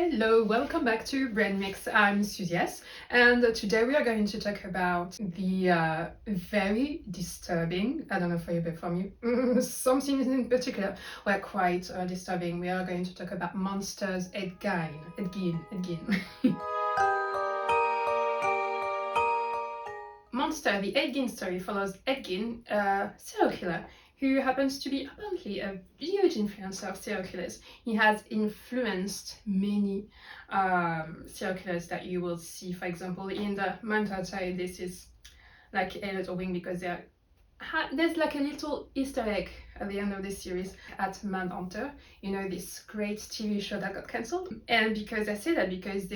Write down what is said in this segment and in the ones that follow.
Hello, welcome back to Brain Mix. I'm Suzy, and today we are going to talk about the very disturbing, I don't know for you, but for me, some things in particular were quite disturbing. We are going to talk about monsters, Ed Gein. Monster, the Ed Gein story follows Ed Gein, a serial killer who happens to be apparently a huge influencer of serial killers. He has influenced many serial killers that you will see, for example, in the Manhunter. This is like a little wing because there's like a little Easter egg at the end of this series at Manhunter, you know, this great TV show that got cancelled. And because I say that because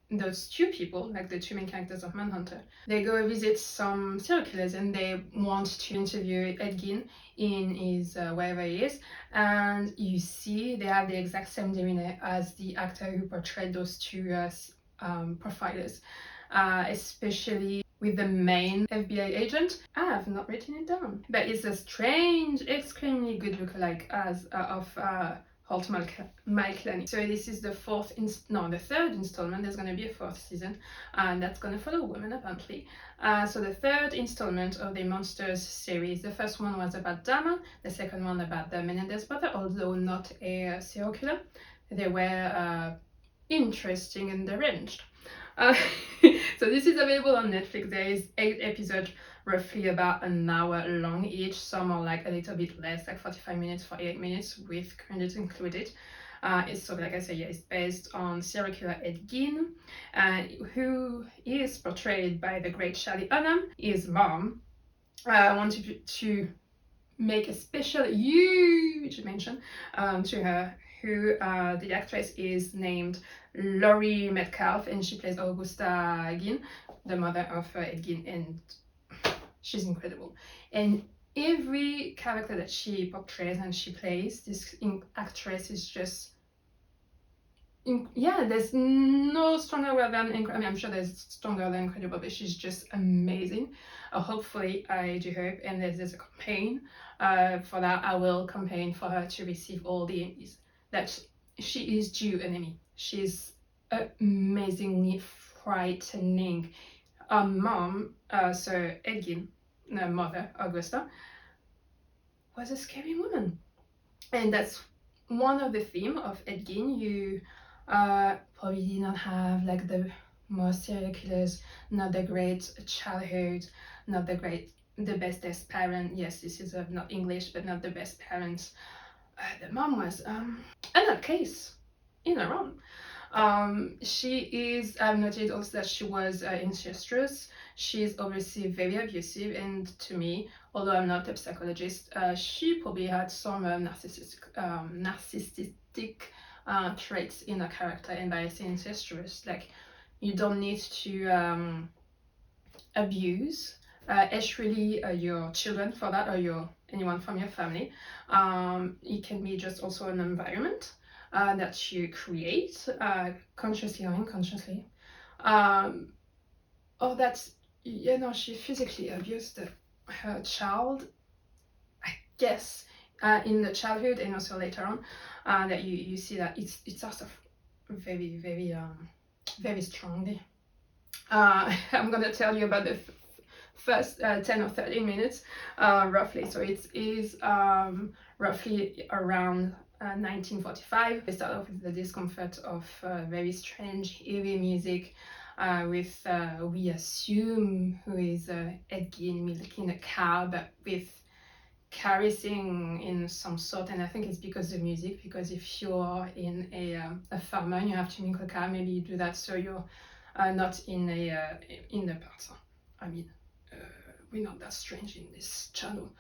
those two people, like the two main characters of Manhunter, they go visit some serial killers and they want to interview Ed Gein in his wherever he is, and you see they have the exact same demeanor as the actor who portrayed those two profilers, especially with the main FBI agent. I have not written it down, but it's a strange, extremely good lookalike as of Holt Mike. So this is the third installment. There's going to be a fourth season, and that's going to follow women apparently. So the third installment of the Monsters series. The first one was about Dama, the second one about the Menendez brother, although not a serial killer. They were interesting and deranged. So this is available on Netflix. There is 8 episodes, roughly about an hour long each. Some are like a little bit less, like 45 minutes, 48 minutes with credits included. It's sort of, like I said, yeah, it's based on serial killer Ed Gein, who is portrayed by the great Charlie Hunnam. His mom. I wanted to make a special huge mention to her, who the actress is named Laurie Metcalf, and she plays Augusta Gein, the mother of Ed Gein, and she's incredible. And every character that she portrays and she plays, this actress is just there's no stronger word than incredible. I mean, I'm sure there's stronger than incredible, but she's just amazing. Hopefully, I do hope, and there's a campaign for that. I will campaign for her to receive all the Emmys that she is due an Emmy. She's amazingly frightening. Mom, so Ed Gein, mother Augusta, was a scary woman, and that's one of the theme of Ed Gein. You probably did not have like the most serial killers, not the great childhood, not the bestest parent. Yes, this is not English, but not the best parents. The mom was a nutcase in her own. She is, I've noted also that she was incestuous. She's obviously very abusive, and to me, although I'm not a psychologist, she probably had some narcissistic traits in her character. And by saying incestuous, like, you don't need to abuse actually your children for that, or anyone from your family. It can be just also an environment that you create consciously or unconsciously, or that, you know, she physically abused her child, I guess, in the childhood, and also later on, that you see that it's also very, very, very strongly. I'm gonna tell you about the first 10 or 13 minutes roughly. So it is roughly around 1945. We start off with the discomfort of very strange heavy music with we assume who is Ed Gein milking a cow, but with caressing in some sort. And I think it's because of music, because if you're in a farmer and you have to milk a cow, maybe you do that so you're not in the parts. I mean, we're not that strange in this channel.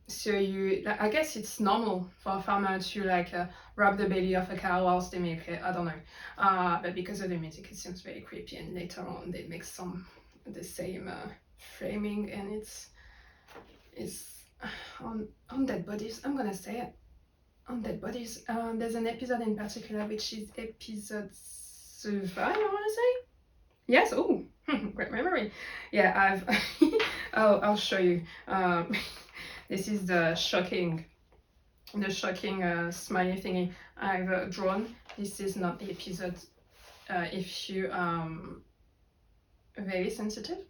So I guess it's normal for a farmer to like rub the belly of a cow whilst they milk it. I don't know, but because of the music, it seems very creepy. And later on, they make the same framing, and it's on dead bodies. I'm gonna say it, on dead bodies. There's an episode in particular, which is episode 5, I want to say. Yes. Oh, great memory. Yeah, I'll show you. This is the shocking smiley thingy I've drawn. this is not the episode if you very sensitive,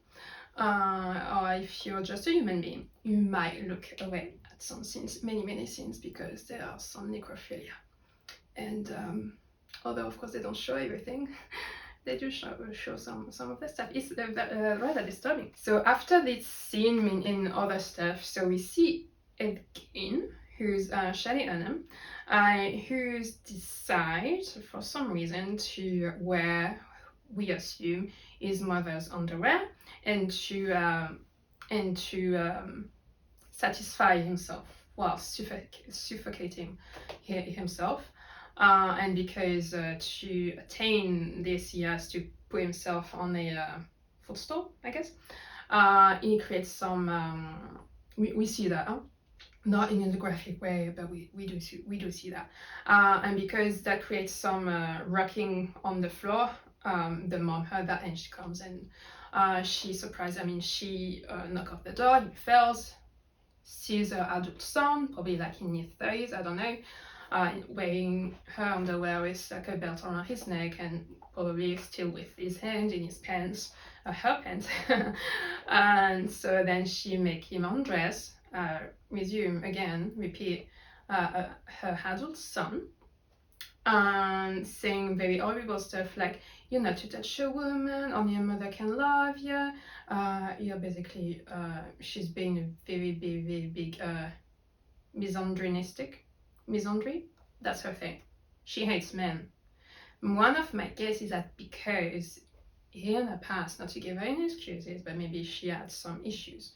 or if you're just a human being, you might look away at some scenes, many scenes, because there are some necrophilia. And although of course they don't show everything, they do show some of the stuff. It's rather disturbing. So after this scene in other stuff, so we see Ed Gein, who's Shelley Hunnam, who's decide for some reason to wear, we assume, his mother's underwear and to satisfy himself while suffocating himself. And because to attain this, he has to put himself on a footstool, I guess. He creates some. We see that, huh? Not in a graphic way, but we do see that. And because that creates some rocking on the floor, the mom heard that and she comes and she surprised. I mean, she knocks off the door. He fails. Sees her adult son, probably like in his 30s, I don't know, wearing her underwear with like a belt around his neck and probably still with his hand in his pants, her pants. And so then she make him undress, repeat her adult son, and saying very horrible stuff like, you're not to touch a woman, only a mother can love you. You're basically, she's being a very big misandry. That's her thing. She hates men. One of my guesses is that because in the past, not to give her any excuses, but maybe she had some issues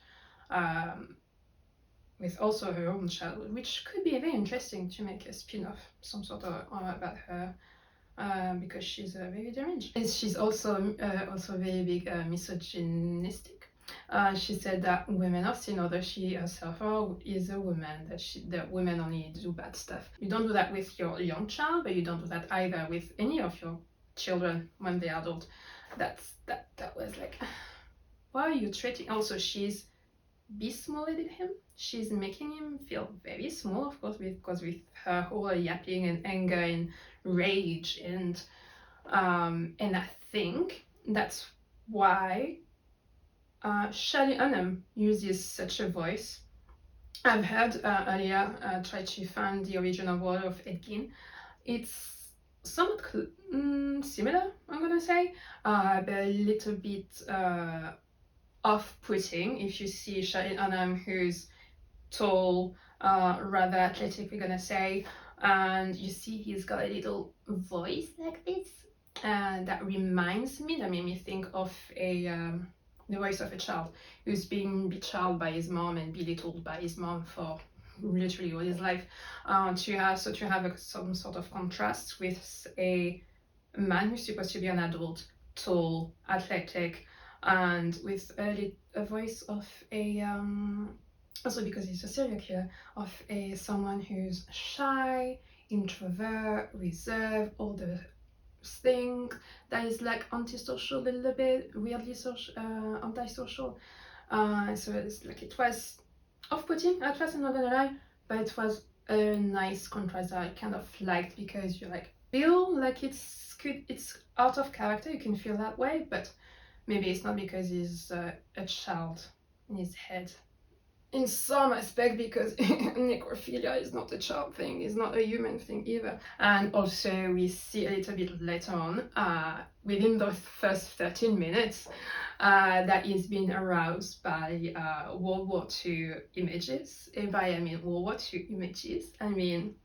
with also her own childhood, which could be very interesting to make a spin-off, some sort of about her. Because she's very deranged. And she's also very big misogynistic. She said that women have seen, although she herself is a woman, that women only do bad stuff. You don't do that with your young child, but you don't do that either with any of your children when they're adult. That was like, why are you treating? Also, she's besmolling him. She's making him feel very small, of course, because with her whole yapping and anger and rage, and I think that's why Shelley Hunnam uses such a voice. I've heard earlier try to find the original word of Ed Gein. It's somewhat similar, I'm gonna say, but a little bit off-putting if you see Shelley Hunnam, who's tall, rather athletic, we're gonna say, and you see he's got a little voice like this, and that made me think of the voice of a child who's being betrayed by his mom and belittled by his mom for literally all his life. To have some sort of contrast with a man who's supposed to be an adult, tall, athletic, and with a voice of a also because he's a serial killer, of someone who's shy, introvert, reserved, all the things that is like antisocial a little bit, weirdly antisocial. So it's like, it was off-putting at first, I'm not gonna lie, but it was a nice contrast that I kind of liked, because you like feel like it's out of character, you can feel that way, but maybe it's not because he's a child in his head. In some aspect, because necrophilia is not a child thing, it's not a human thing either. And also we see a little bit later on, within those first 13 minutes, that he's been aroused by World War II images. And by I mean World War II images, I mean,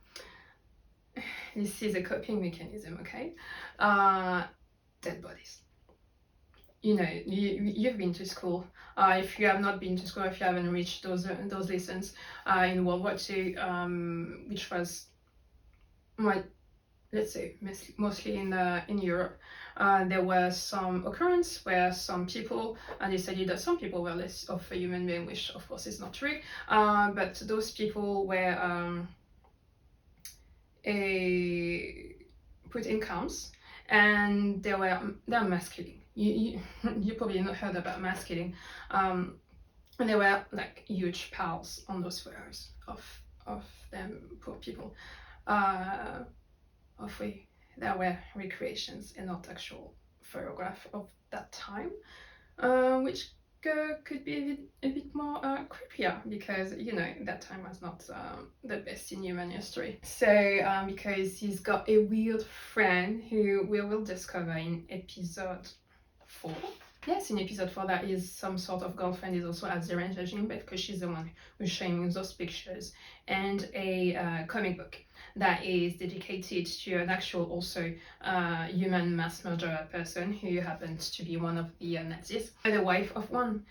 this is a coping mechanism, okay? Dead bodies. You know, you've been to school. If you have not been to school, if you haven't reached those lessons in World War II, which was, well, let's say mostly in Europe, there was some occurrence where some people decided that some people were less of a human being, which of course is not true. But those people were put in camps, and they're masculine. You probably not heard about mass killing. And there were like huge piles on those photos of them poor people. Halfway there were recreations and not actual photograph of that time, which could be a bit more creepier, because you know that time was not the best in human history. So because he's got a weird friend who we will discover in episode 4. Yes, in episode 4, that is some sort of girlfriend is also at the range regime, but because she's the one who's showing those pictures, and a comic book that is dedicated to an actual also human mass murderer person who happens to be one of the Nazis, the wife of one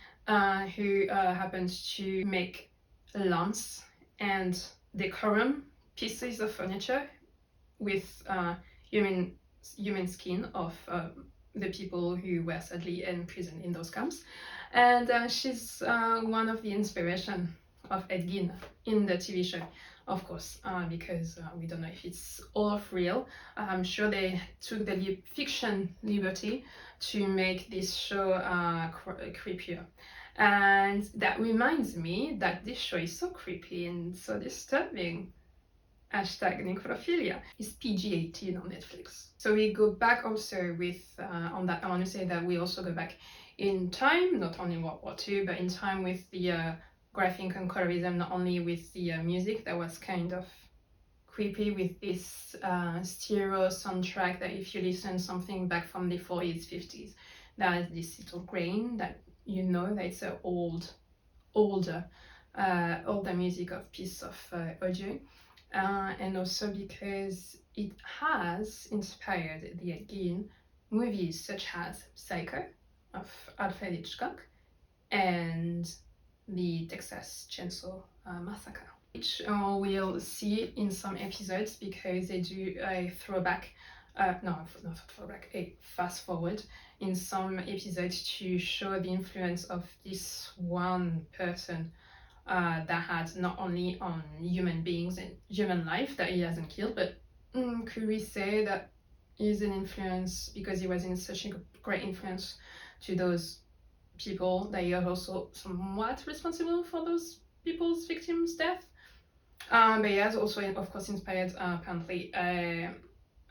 who happens to make lamps and decorum pieces of furniture with human skin of the people who were sadly imprisoned in those camps. And she's one of the inspiration of Ed Gein in the TV show, of course, because we don't know if it's all of real. I'm sure they took the fiction liberty to make this show creepier. And that reminds me that this show is so creepy and so disturbing. Hashtag necrophilia is PG-18 on Netflix. So we go back also with, on that, I want to say that we also go back in time, not only World War II, but in time with the graphic and colorism, not only with the music that was kind of creepy with this stereo soundtrack that if you listen something back from the 40s, 50s, there is this little grain that you know that it's an older music of piece of audio. And also because it has inspired the Ed Gein movies such as Psycho of Alfred Hitchcock and the Texas Chainsaw Massacre, which we'll see in some episodes because they do a throwback, not throwback, a fast forward in some episodes to show the influence of this one person that had not only on human beings and human life that he hasn't killed, but could we say that he's an influence because he was in such a great influence to those people that he was also somewhat responsible for those people's victims' death? But he has also, of course, inspired apparently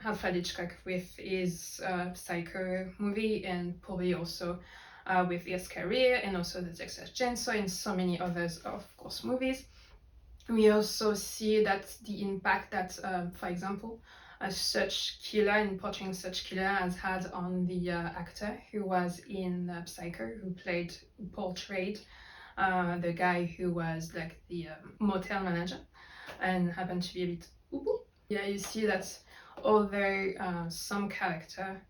Alfred Hitchcock with his Psycho movie, and probably also with his career, and also the Texas Chainsaw and so many others, of course, movies. We also see that the impact that, for example, such killer and portraying such killer has had on the actor who was in Psycho, who portrayed the guy who was like the motel manager and happened to be a bit woo-woo. Yeah, you see that although some character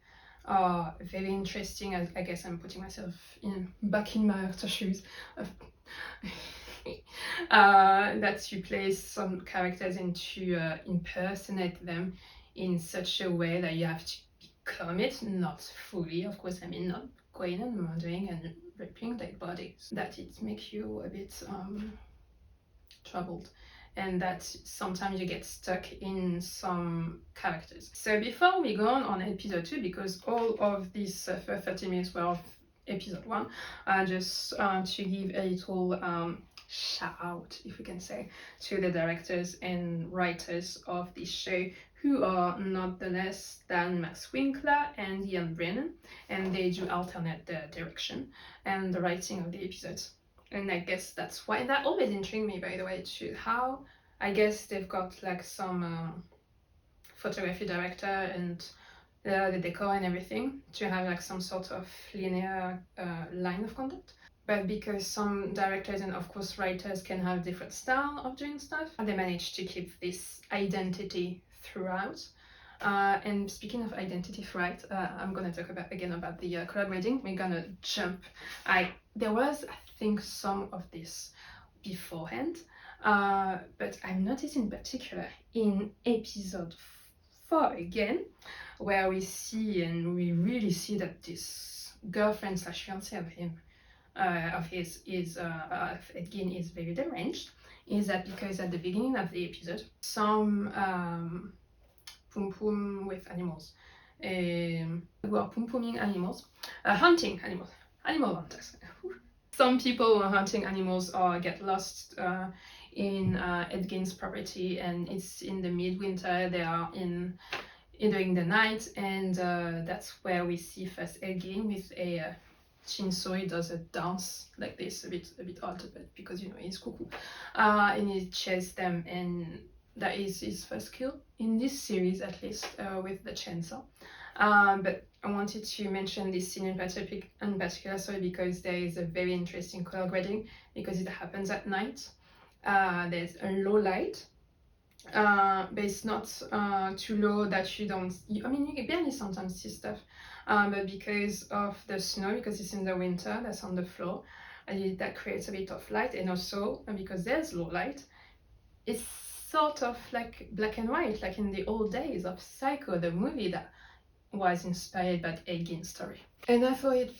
are very interesting, I guess I'm putting myself back in my actor shoes, that you place some characters and to impersonate them in such a way that you have to become it, not fully, of course, I mean, not going and murdering and raping dead bodies, that it makes you a bit troubled, and that sometimes you get stuck in some characters. So before we go on episode 2, because all of these first 30 minutes were of episode 1, just to give a little shout out, if we can say, to the directors and writers of this show, who are not the less than Max Winkler and Ian Brennan, and they do alternate the direction and the writing of the episodes. And I guess that's why that always intrigued me, by the way, to how I guess they've got like some photography director and the decor and everything to have like some sort of linear line of conduct. But because some directors and of course writers can have different style of doing stuff, they manage to keep this identity throughout. And speaking of identity throughout, I'm gonna talk again about the color grading. We're gonna jump. There was, I think, some of this beforehand, but I've noticed in particular in episode 4 again, where we see and we really see that this girlfriend slash fiancé of him, of his, is Ed Gein, is very deranged. Is that because at the beginning of the episode, some pum pum with animals, who are pum pumming animals, hunting animals, animal hunters. Some people who are hunting animals or get lost in Ed Gein's property, and it's in the midwinter. They are in during the night, and that's where we see first Ed Gein with a chainsaw. He does a dance like this, a bit odd, but because he's cuckoo, and he chases them, and that is his first kill in this series, at least, with the chainsaw. But I wanted to mention this scene in particular, sorry, because there is a very interesting color grading because it happens at night. There's a low light, but it's not too low that you don't. I mean, you can barely sometimes see stuff, but because of the snow, because it's in the winter, that's on the floor, that creates a bit of light, and also because there's low light, it's sort of like black and white, like in the old days of Psycho, the movie that was inspired by Ed Gein Story. And I thought it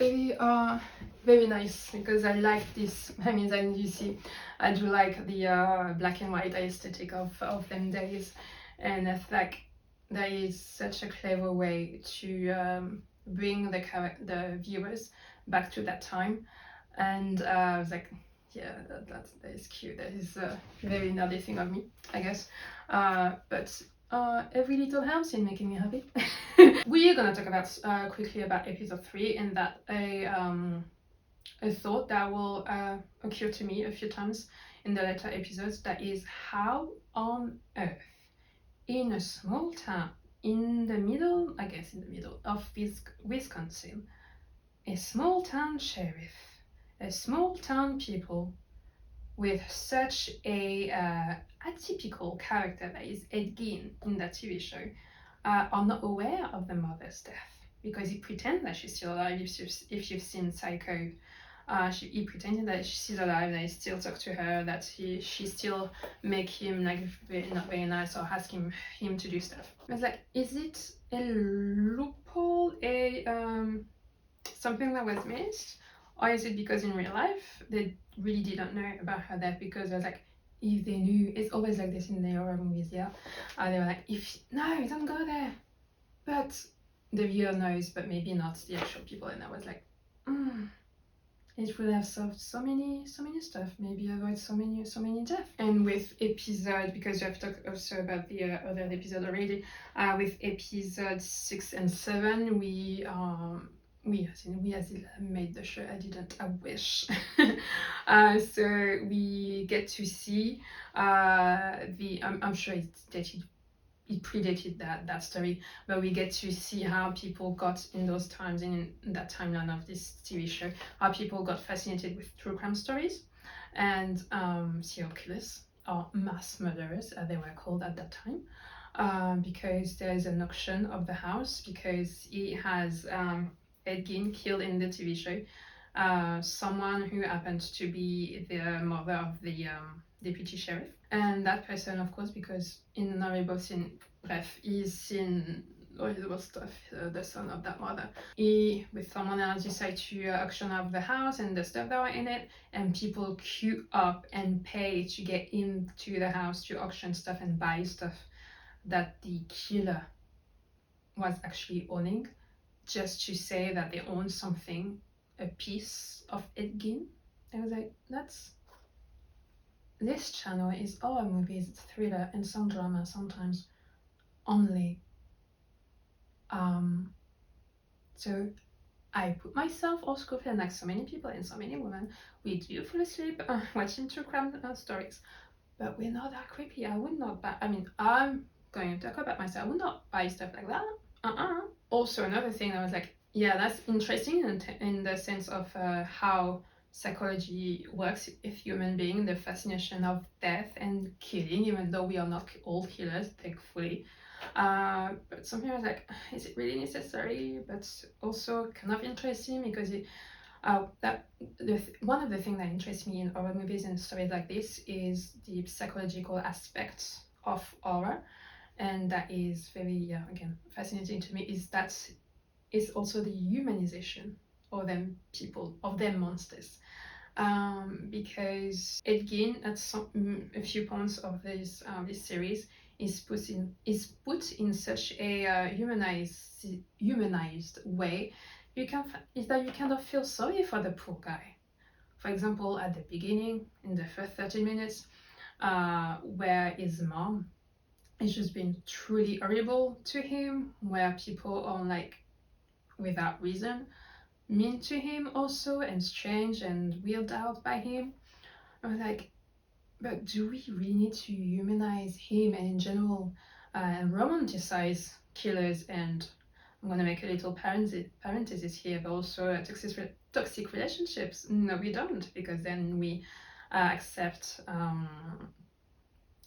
very nice because I like this. I mean, then you see, I do like the black and white aesthetic of them days, and I think that is such a clever way to bring the viewers back to that time. And I was like, yeah, that is cute. That is a very nerdy thing of me, I guess. But every little helps in making me happy. We are gonna talk about quickly about episode 3, and that a thought that will occur to me a few times in the later episodes. That is, how on earth, in a small town in the middle, I guess, in the middle of Wisconsin, a small town sheriff, a small town people with such a atypical character that is Ed Gein in that TV show, are not aware of the mother's death, because he pretends that she's still alive. If you've seen Psycho, he pretended that she's alive, that he still talks to her, that she still make him like not very nice, or ask him to do stuff. It's like, is it a loophole, something that was missed, or is it because in real life they really didn't know about her death? Because I was like, if they knew, it's always like this in the horror movies, yeah. They were like, no, don't go there. But the viewer knows, but maybe not the actual people. And I was like, it would have solved so many stuff. Maybe avoid so many deaths. And with episode, because you have talked also about the other episode already, with episode 6 and 7, we as in made the show. I didn't. I wish. So we get to see I'm sure it predated that story, but we get to see how people got in those times, in that timeline of this TV show, how people got fascinated with true crime stories and serial killers, or mass murderers as they were called at that time, because there is an auction of the house, because he has Ed Gein killed in the TV show someone who happens to be the mother of the deputy sheriff. And that person, of course, because in the horrible scene, he's in horrible stuff, the son of that mother. He, with someone else, decide to auction off the house and the stuff that were in it, and people queue up and pay to get into the house to auction stuff and buy stuff that the killer was actually owning, just to say that they own something, a piece of Ed Gein. I was like, this channel is horror movies, thriller, and some drama sometimes only. So I put myself off school, and like so many people and so many women, we do fall asleep watching true crime stories, but we're not that creepy. I would not buy. I mean, I'm going to talk about myself. I would not buy stuff like that. Also, another thing I was like, yeah, that's interesting in the sense of how psychology works with human being, the fascination of death and killing, even though we are not all killers, thankfully. But something I was like, is it really necessary? But also kind of interesting, because one of the things that interests me in horror movies and stories like this is the psychological aspect of horror, and that is very again fascinating to me. Is that is also the humanization of them people, of them monsters, because Ed Gein at a few points of this series is put in such a humanized way. You kind of feel sorry for the poor guy. For example, at the beginning, in the first 30 minutes, where his mom it's just been truly horrible to him, where people are like, without reason, mean to him also, and strange and weirded out by him. I was like, but do we really need to humanize him and in general romanticize killers? And I'm gonna make a little parenthesis here, but also toxic relationships. No, we don't, because then we accept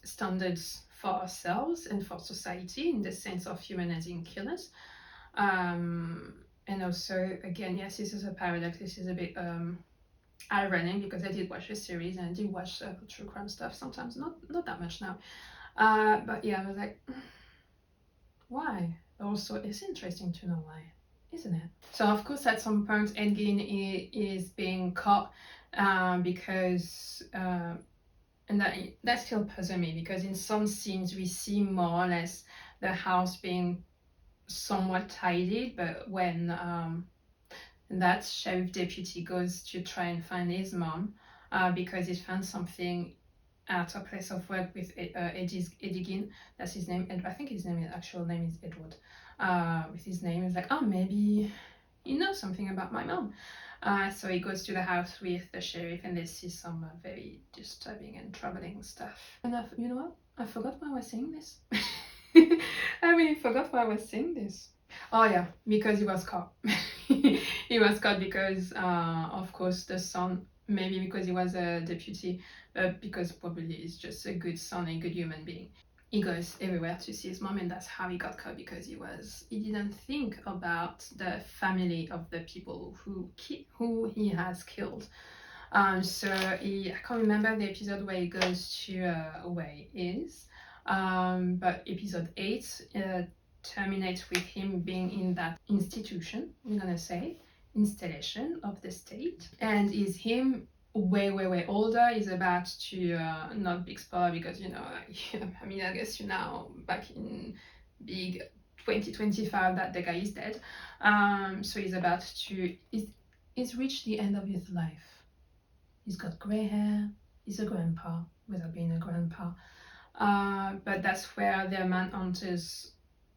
standards for ourselves and for society in the sense of humanizing killers. And also, again, yes, this is a paradox. This is a bit ironic, because I did watch a series and I did watch true crime stuff sometimes, not that much now. But yeah, I was like, why? Also, it's interesting to know why, isn't it? So of course, at some point, Ed Gein is being caught because and that still puzzles me, because in some scenes we see more or less the house being somewhat tidy, but when that sheriff deputy goes to try and find his mom because he found something at a place of work with Ed Gein, that's his name, and I think his actual name is Edward. With his name, he's like, oh, maybe he knows something about my mom. So he goes to the house with the sheriff, and they see some very disturbing and troubling stuff. And you know what? I forgot why I was saying this. I really forgot why I was saying this. Oh yeah, because he was caught. He was caught because, of course, the son, maybe because he was a deputy, but because probably he's just a good son, a good human being. He goes everywhere to see his mom, and that's how he got caught, because he didn't think about the family of the people who he has killed. So I can't remember the episode where he goes to where he is, but episode 8 terminates with him being in that institution, we're gonna say, installation of the state, and is him way older. He's about to not big spoiler, because I mean, I guess now back in big 2025 that the guy is dead. So he's about to he's reached the end of his life. He's got grey hair. He's a grandpa without being a grandpa. But that's where the manhunters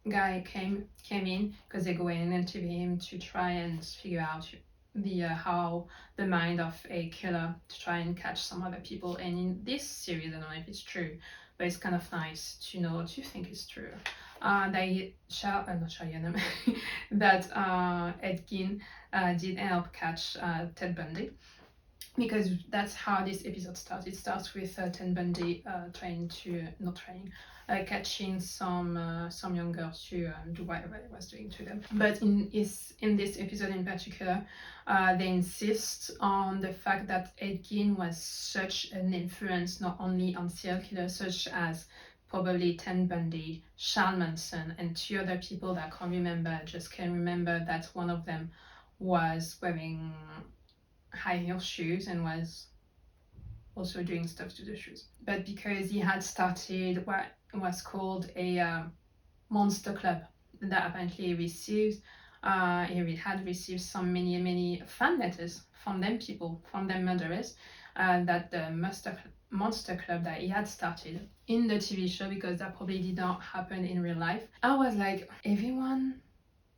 guy came in, because they go in and interview him to try and figure out the how the mind of a killer, to try and catch some other people. And in this series, I don't know if it's true, but it's kind of nice to know, to think it's true. They that Ed Gein did help catch Ted Bundy, because that's how this episode starts. It starts with Ted Bundy catching some young girls to do whatever he was doing to them. But in this episode in particular, they insist on the fact that Ed Gein was such an influence, not only on serial killers such as probably Ted Bundy, Charles Manson, and 2 other people that I can't remember. Just can remember that one of them was wearing high heel shoes and was also doing stuff to the shoes. But because he had started what was called a monster club that apparently he had received many fan letters from them people, from them murderers, that the monster club that he had started in the TV show, because that probably did not happen in real life. I was like,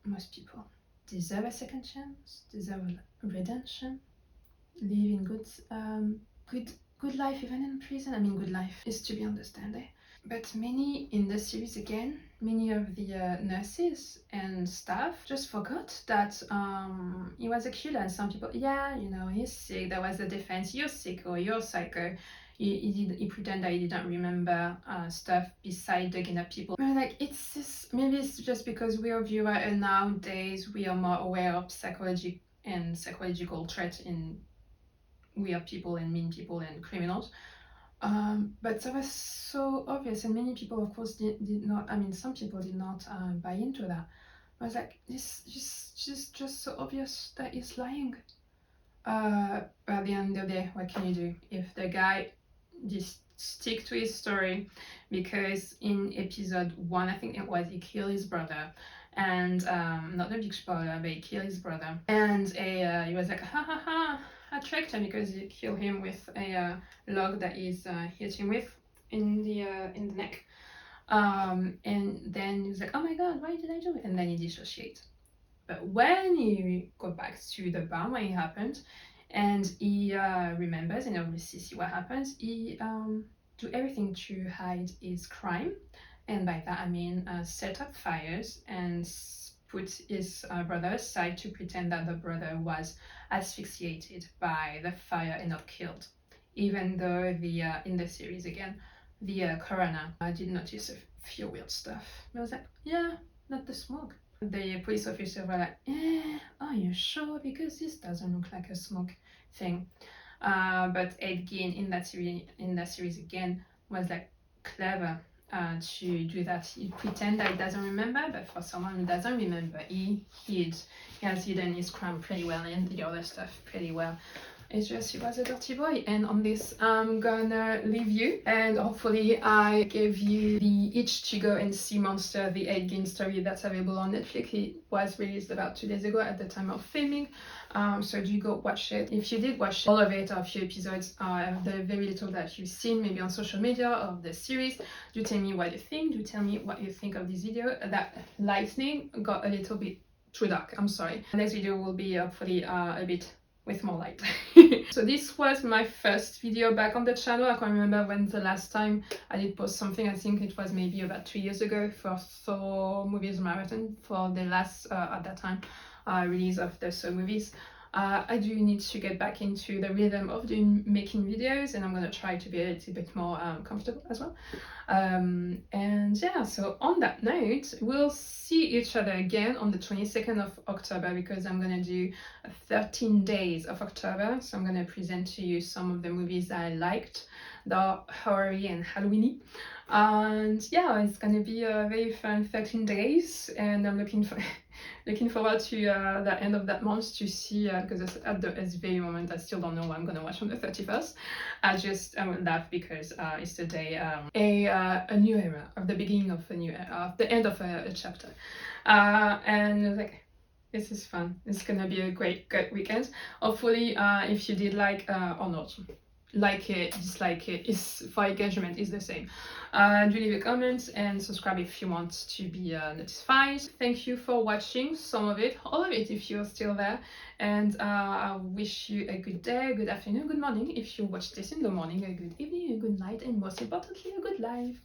most people deserve a second chance, deserve a redemption, live in good life even in prison. I mean, good life is to be understood. But many in the series, again, many of the nurses and staff just forgot that he was a killer. And some people, he's sick, that was the defense, you're sick or you're psycho. He pretended that he didn't remember stuff beside digging up people. But like, maybe it's just because we are viewer, and nowadays we are more aware of psychological threats in weird people and mean people and criminals. But that was so obvious, and many people, of course, did not. I mean, some people did not buy into that. I was like, this is just so obvious that he's lying. But at the end of the day, what can you do if the guy just stick to his story? Because in episode 1, I think it was, he killed his brother, and not a big spoiler, but he killed his brother, and he was like, ha ha ha, I tricked him, because he killed him with a log that he's hit him with in the neck. And then he's like, oh my god, why did I do it? And then he dissociates. But when you go back to the bar when it happened, and he remembers and obviously see what happens, he do everything to hide his crime, and by that I mean set up fires and put his brother aside to pretend that the brother was asphyxiated by the fire and not killed. Even though the in the series again, the coroner did notice a few weird stuff. I was like, yeah, not the smoke. The police officer were like, are you sure? Because this doesn't look like a smoke thing. But Ed Gein in that series again was like clever to do that. He pretend that he doesn't remember, but for someone who doesn't remember, he has hidden his crime pretty well and the other stuff pretty well. It's just he was a dirty boy. And on this, I'm gonna leave you, and hopefully I gave you the itch to go and see Monster, the Ed Gein Story that's available on Netflix. It was released about 2 days ago at the time of filming, so do go watch it. If you did watch all of it or a few episodes, the very little that you've seen maybe on social media of the series, do tell me what you think. Do tell me what you think of this video. That lightning got a little bit too dark, I'm sorry. The next video will be hopefully a bit with more light. So this was my first video back on the channel. I can't remember when the last time I did post something. I think it was maybe about 2 years ago for Saw Movies Marathon, for the last at that time release of the Saw movies. I do need to get back into the rhythm of making videos, and I'm gonna try to be a little bit more comfortable as well. And yeah, so on that note, we'll see each other again on the 22nd of October, because I'm gonna do 13 days of October. So I'm gonna present to you some of the movies that I liked, that are horror-y and Halloween-y. And yeah, it's gonna be a very fun 13 days, and I'm looking forward to the end of that month to see, because at this very moment I still don't know what I'm gonna watch on the 31st. I will laugh because it's the day a new era, of the beginning of a new era, of the end of a chapter, and I was like, this is fun. It's gonna be a great weekend. Hopefully, if you did like or not like it, dislike it, is for engagement is the same. Do leave a comment and subscribe if you want to be notified. Thank you for watching some of it, all of it if you're still there, and I wish you a good day, good afternoon, good morning if you watch this in the morning, a good evening, a good night, and most importantly a good life.